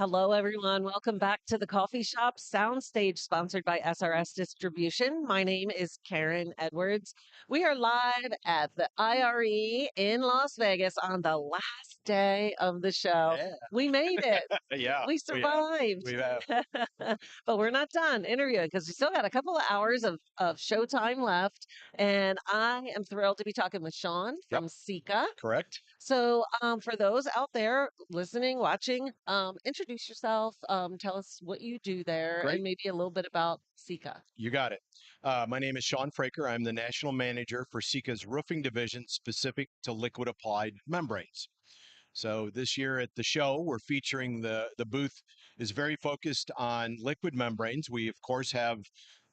Hello, everyone. Welcome back to the Coffee Shop Soundstage, sponsored by SRS Distribution. My name is Karen Edwards. We are live at the IRE in Las Vegas on the last day of the show. Yeah, We made it. yeah, We we have. survived. We have. But we're not done interviewing because we still got a couple of hours of showtime left. And I am thrilled to be talking with Sean Yep, from Sika. correct. So, for those out there listening, watching, introduce yourself. Tell us what you do there, and Great. maybe a little bit about Sika. You got it. My name is Sean Fraker. I'm the national manager for Sika's roofing division specific to liquid applied membranes. So this year at the show, we're featuring the booth is very focused on liquid membranes. We of course have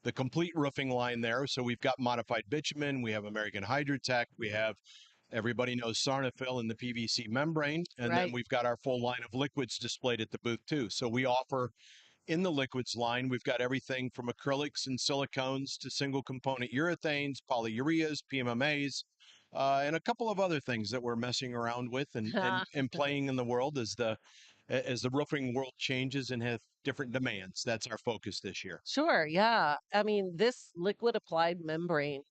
the complete roofing line there. So we've got modified bitumen, we have American Hydrotech, we have everybody knows Sarnafil and the PVC membrane, and then Right. we've got our full line of liquids displayed at the booth too. So we offer in the liquids line, we've got everything from acrylics and silicones to single component urethanes, polyureas, PMMAs, and a couple of other things that we're messing around with and playing in the world as the roofing world changes and have different demands. That's our focus this year. Sure. Yeah. I mean, this liquid applied membrane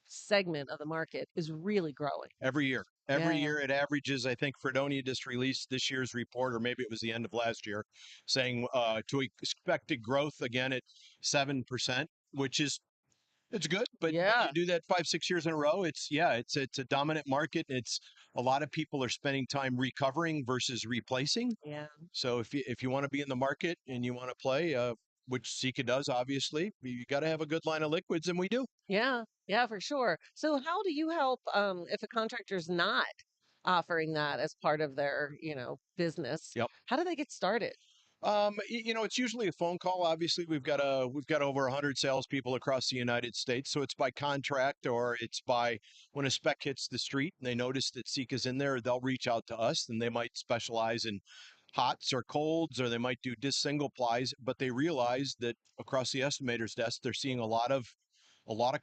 segment of the market is really growing. Every year. Every Yeah. year it averages, I think Fredonia just released this year's report, or maybe it was the end of last year, saying to expected growth again at 7%, which is it's good, but when Yeah. you do that 5, 6 years in a row, it's a dominant market. It's a lot of people are spending time recovering versus replacing. Yeah. So if you want to be in the market and you want to play, which Sika does, obviously, you got to have a good line of liquids, and we do. Yeah. Yeah, for sure. So, how do you help if a contractor's not offering that as part of their, business? Yep. How do they get started? It's usually a phone call. Obviously, we've got over 100 salespeople across the United States, so it's by contract or it's by when a spec hits the street and they notice that Sika's in there, they'll reach out to us, and they might specialize in hots or colds, or they might do just single plies, but they realize that across the estimator's desk, they're seeing a lot of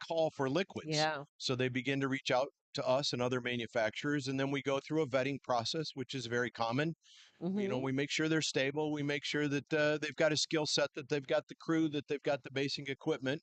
call for liquids. Yeah. So they begin to reach out to us and other manufacturers, and then we go through a vetting process, which is very common. Hmm. We make sure they're stable. We make sure that they've got a skill set, that they've got the crew, that they've got the basic equipment.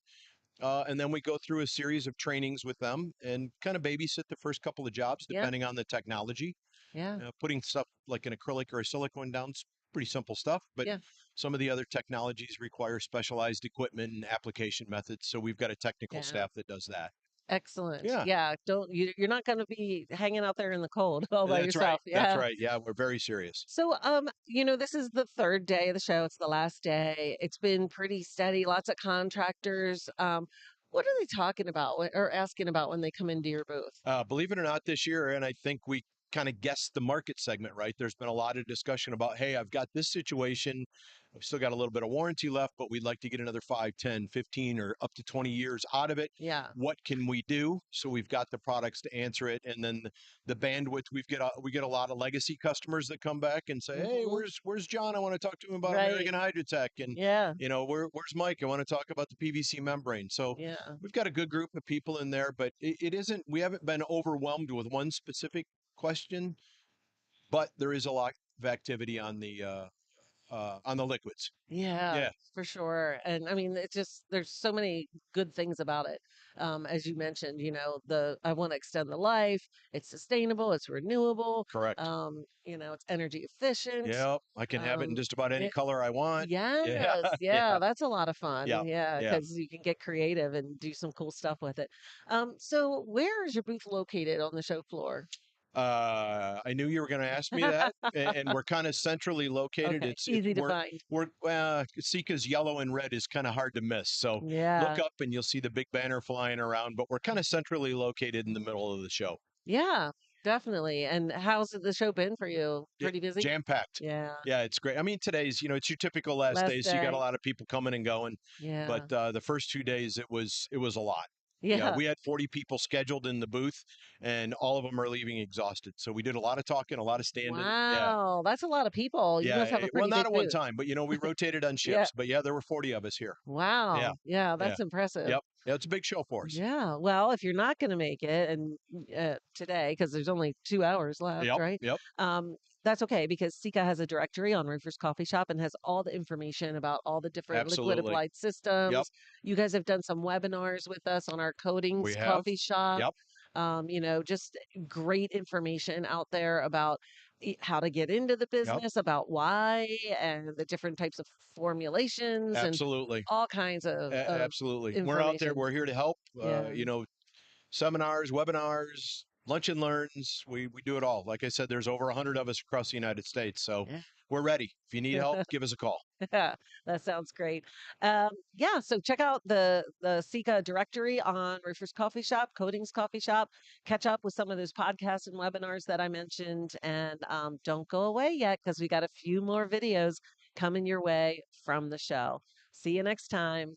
And then we go through a series of trainings with them and kind of babysit the first couple of jobs, Yeah. depending on the technology. Yeah. Putting stuff like an acrylic or a silicone down is pretty simple stuff, but Yeah. some of the other technologies require specialized equipment and application methods. So we've got a technical Yeah. staff that does that. Excellent. Yeah, Yeah. You're not going to be hanging out there in the cold all by that's right. yourself. That's Yeah. right. Yeah, we're very serious. So, this is the third day of the show. It's the last day. It's been pretty steady. Lots of contractors. What are they talking about or asking about when they come into your booth? Believe it or not, this year, and I think we kind of guessed the market segment, right? There's been a lot of discussion about, hey, I've got this situation. I've still got a little bit of warranty left, but we'd like to get another 5, 10, 15, or up to 20 years out of it. Yeah. What can we do? So we've got the products to answer it. And then the bandwidth, we get a lot of legacy customers that come back and say, hey, Hmm. where's John? I want to talk to him about Right. American Hydrotech. And, Yeah. where's Mike? I want to talk about the PVC membrane. So Yeah. we've got a good group of people in there, but it isn't, we haven't been overwhelmed with one specific question, but there is a lot of activity on the liquids. Yeah, Yeah, for sure. And I mean, it's just there's so many good things about it. As you mentioned, the I want to extend the life. It's sustainable. It's renewable. correct. It's energy efficient. Yeah, I can have it in Um, just about any it, color I want. Yeah, yes, yeah, yeah, that's a lot of fun. yeah, Yeah, yeah. because you can get creative and do some cool stuff with it. So where is your booth located on the show floor? I knew you were going to ask me that, and we're kind of centrally located. Okay, It's easy to find. we're Sika's yellow and red is kind of hard to miss. So look Yeah. up and you'll see the big banner flying around. But we're kind of centrally located in the middle of the show. Yeah, definitely. And the show been for you? Yeah, Pretty busy? jam packed. Yeah. Yeah, it's great. I mean, today's, it's your typical last Last day, so you got a day. lot of people coming and going. But Yeah. the first 2 days, it was a lot. Yeah, Yeah. we had 40 people scheduled in the booth, and all of them are leaving exhausted. So we did a lot of talking, a lot of standing. Yeah, Wow. That's a lot of people. You yeah. must have a Well, pretty not big at one booth. time, but we rotated on Yeah. shifts. But yeah, there were 40 of us here. Yeah, Wow. Yeah, yeah, that's impressive. yep. Yeah, it's a big show for us. Yeah. Well, if you're not going to make it and today, because there's only 2 hours left, Yep, right? yep, Um, that's okay because Sika has a directory on Roofers Coffee Shop and has all the information about all the different liquid absolutely. applied Yep, systems. You guys have done some webinars with us on our we coatings have. coffee shop. Yep, Just great information out there about how to get into the yep, business, about why, and the different types of formulations and absolutely. all kinds of Absolutely. We're out there. information. We're here to help. Yeah. Seminars, webinars, lunch and learns. We do it all. Like I said, there's over 100 of us across the United States. So Yeah. we're ready. If you need help, give us a call. Yeah, that sounds great. Yeah, so check out the Sika directory on Roofers Coffee Shop, Coatings Coffee Shop. Catch up with some of those podcasts and webinars that I mentioned, and don't go away yet because we got a few more videos coming your way from the show. See you next time.